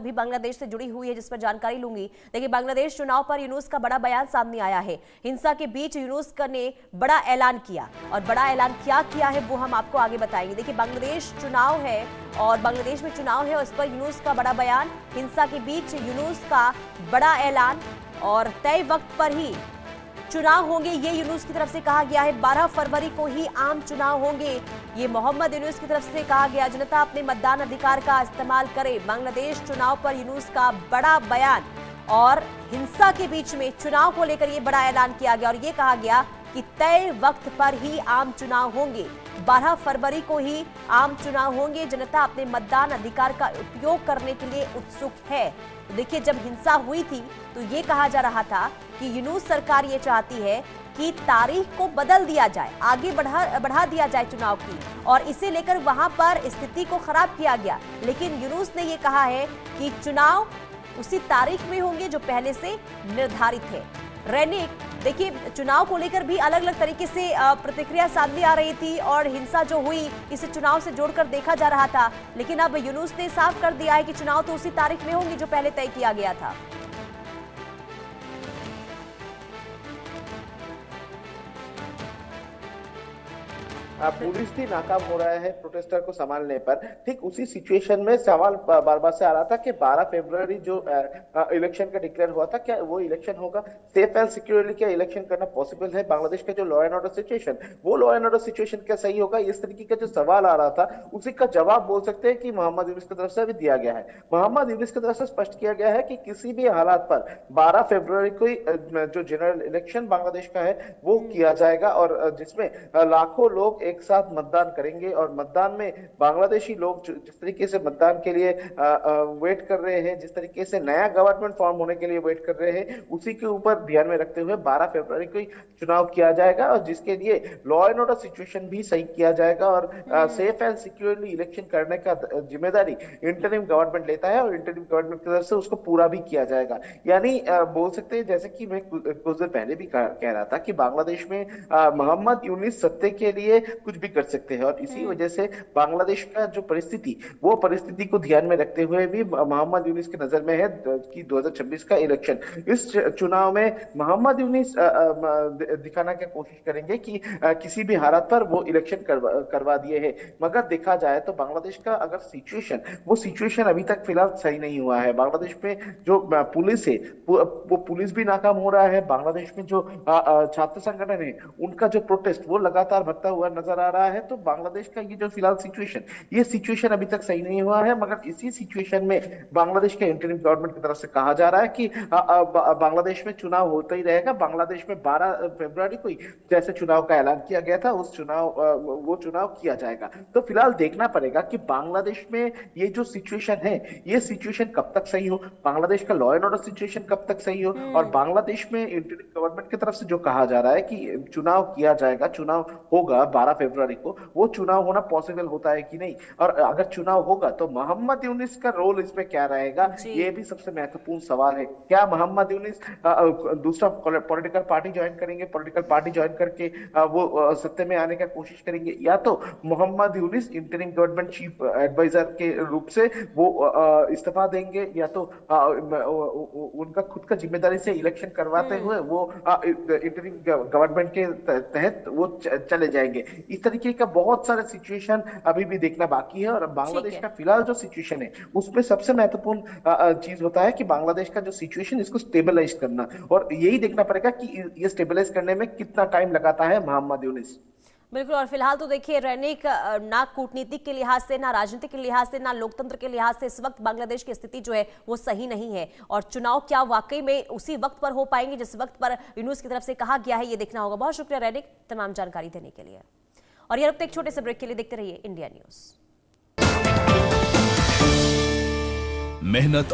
भी बांग्लादेश से जुड़ी हुई है, जिस पर जानकारी लूंगी। देखिए, बांग्लादेश चुनाव पर यूनुस का बड़ा बयान सामने आया है। हिंसा के बीच यूनुस ने बड़ा ऐलान किया, और बड़ा ऐलान क्या किया है वो हम आपको आगे बताएंगे। देखिए, बांग्लादेश चुनाव है और बांग्लादेश में चुनाव है, उस पर यूनुस का बड़ा बयान। हिंसा के बीच यूनुस का बड़ा ऐलान, और तय वक्त पर ही चुनाव होंगे, ये यूनुस की तरफ से कहा गया है। 12 फरवरी को ही आम चुनाव होंगे, ये मोहम्मद यूनुस की तरफ से कहा गया। जनता अपने मतदान अधिकार का इस्तेमाल करे। बांग्लादेश चुनाव पर यूनुस का बड़ा बयान, और हिंसा के बीच में चुनाव को लेकर ये बड़ा ऐलान किया गया, और ये कहा गया कि तय वक्त पर ही आम चुनाव होंगे। 12 फरवरी को ही आम चुनाव होंगे। जनता अपने मतदान अधिकार का उपयोग करने के लिए उत्सुक है। तो देखिए, जब हिंसा हुई थी तो ये कहा जा रहा था कि यूनुस सरकार ये चाहती है कि तारीख को बदल दिया जाए, आगे बढ़ा दिया जाए चुनाव की, और इसे लेकर वहां पर स्थिति को खराब किया गया। लेकिन यूनुस ने ये कहा है कि चुनाव उसी तारीख में होंगे जो पहले से निर्धारित है। रैनिक, देखिए, चुनाव को लेकर भी अलग अलग तरीके से प्रतिक्रिया सामने आ रही थी, और हिंसा जो हुई इसे चुनाव से जोड़कर देखा जा रहा था। लेकिन अब यूनुस ने साफ कर दिया है कि चुनाव तो उसी तारीख में होंगे जो पहले तय किया गया था। पुलिस भी नाकाम हो रहा है प्रोटेस्टर को संभालने पर। ठीक उसी सिचुएशन में सवाल बार बार से आ रहा था कि 12 फरवरी जो इलेक्शन का डिक्लेयर हुआ था, क्या वो इलेक्शन होगा? सेफ एंड सिक्योरली क्या इलेक्शन करना पॉसिबल है? बांग्लादेश का जो लॉ एंड ऑर्डर सिचुएशन, वो लॉ एंड ऑर्डर सिचुएशन क्या सही होगा? इस तरीके का जो सवाल आ रहा था, उसी का जवाब बोल सकते हैं कि मोहम्मद यूनुस की तरफ से भी दिया गया है। मोहम्मद यूनुस की तरफ से स्पष्ट किया गया है कि किसी भी हालात पर 12 फरवरी को जो जनरल इलेक्शन बांग्लादेश का है वो किया जाएगा, और जिसमें लाखों लोग एक साथ मतदान करेंगे। और मतदान में बांग्लादेशी लोग जिस तरीके से मतदान के लिए वेट कर रहे हैं, जिस तरीके से नया गवर्नमेंट फॉर्म होने के लिए वेट कर रहे हैं, उसी के ऊपर ध्यान में रखते हुए 12 फरवरी को चुनाव किया जाएगा, और जिसके लिए लॉ एंड ऑर्डर सिचुएशन भी सही किया जाएगा, और सेफ एंड सिक्योरली इलेक्शन करने का जिम्मेदारी इंटरिम गवर्नमेंट लेता है, और इंटरिम गवर्नमेंट की तरफ से उसको पूरा भी किया जाएगा। यानी बोल सकते हैं, जैसे कि मैं कुछ देर पहले भी कह रहा था कि बांग्लादेश में मोहम्मद यूनुस सत्ते के लिए कुछ भी कर सकते हैं, और इसी वजह से बांग्लादेश का जो परिस्थिति, वो परिस्थिति को ध्यान में रखते हुए भी मोहम्मद यूनुस की नजर में है कि 2026 का इलेक्शन, इस चुनाव में मोहम्मद यूनुस दिखाना की कोशिश करेंगे कि किसी भी हालात पर वो इलेक्शन करवा दिए हैं। मगर देखा जाए तो बांग्लादेश का अगर सिचुएशन, वो सिचुएशन अभी तक फिलहाल सही नहीं हुआ है। बांग्लादेश में जो पुलिस है, वो पुलिस भी नाकाम हो रहा है। बांग्लादेश में जो छात्र संगठन है, उनका जो प्रोटेस्ट वो लगातार बढ़ता हुआ नजर आ रहा है। तो बांग्लादेश का ये जो फिलहाल सिचुएशन, ये सिचुएशन अभी तक सही नहीं हुआ है। मगर इसी सिचुएशन में बांग्लादेश के इंटरिम गवर्नमेंट की तरफ से कहा जा रहा है कि बांग्लादेश में चुनाव होता ही रहेगा। बांग्लादेश में 12 फरवरी को जैसे चुनाव का ऐलान किया गया था, वो चुनाव किया जाएगा। तो फिलहाल देखना पड़ेगा कि बांग्लादेश में ये जो सिचुएशन है, ये सिचुएशन कब तक सही हो, बांग्लादेश का लॉ एंड ऑर्डर सिचुएशन कब तक सही हो, और बांग्लादेश में इंटरिम गवर्नमेंट की तरफ से जो कहा जा रहा है कि चुनाव किया जाएगा, चुनाव होगा 12 फरवरी को, वो चुनाव होना पॉसिबल होता है कि नहीं, और अगर चुनाव होगा तो मोहम्मद यूनुस का रोल इसमें क्या रहेगा, ये भी सबसे महत्वपूर्ण सवाल है। क्या मोहम्मद यूनुस दूसरा पॉलिटिकल पार्टी ज्वाइन करेंगे, पॉलिटिकल पार्टी ज्वाइन करके वो सत्ते में आने का कोशिश करेंगे, या तो Mohammad Yunus interim government chief adviser के रूप से वो इस्तीफा देंगे, या तो उनका खुद का जिम्मेदारी से इलेक्शन करवाते हुए वो इंटरिम गवर्नमेंट के तहत वो चले जाएंगे। इस तरीके का बहुत सारे सिचुएशन अभी भी देखना बाकी है। और बांग्लादेश का फिलहाल जो सिचुएशन है, उसमें सबसे महत्वपूर्ण चीज होता है कि बांग्लादेश का जो सिचुएशन, इसको स्टेबलाइज करना, और यही देखना पड़ेगा कि ये स्टेबलाइज करने में कितना टाइम लगाता है मोहम्मद यूनुस। बिल्कुल, और फिलहाल तो देखिए रैनिक, ना कूटनीतिक के लिहाज से, ना राजनीतिक के लिहाज से, ना लोकतंत्र के लिहाज से इस वक्त बांग्लादेश की स्थिति जो है वो सही नहीं है, और चुनाव क्या वाकई में उसी वक्त पर हो पाएंगे जिस वक्त पर यूनुस की तरफ से कहा गया है, ये देखना होगा। बहुत शुक्रिया रैनिक, तमाम जानकारी देने के लिए। और ये रुकते एक छोटे से ब्रेक के लिए, देखते रहिए इंडिया न्यूज। मेहनत